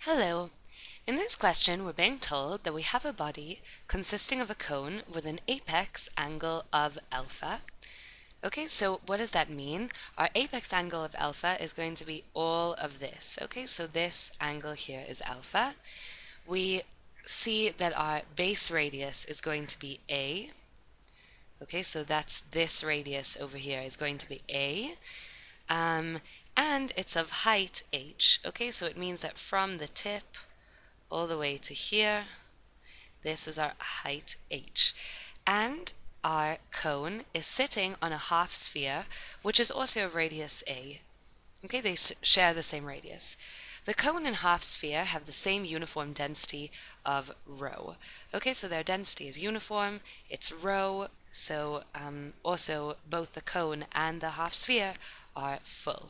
Hello. In this question, we're being told that we have a body consisting of a cone with an apex angle of alpha. Okay, so what does that mean? Our apex angle of alpha is going to be all of this. Okay, so this angle here is alpha. We see that our base radius is going to be A. Okay, so that's this radius over here is going to be A. And it's of height h. Okay, so it means that from the tip all the way to here, this is our height h. And our cone is sitting on a half sphere, which is also of radius a. Okay, they share the same radius. The cone and half sphere have the same uniform density of rho. Okay, so their density is uniform, it's rho, so also both the cone and the half sphere are full.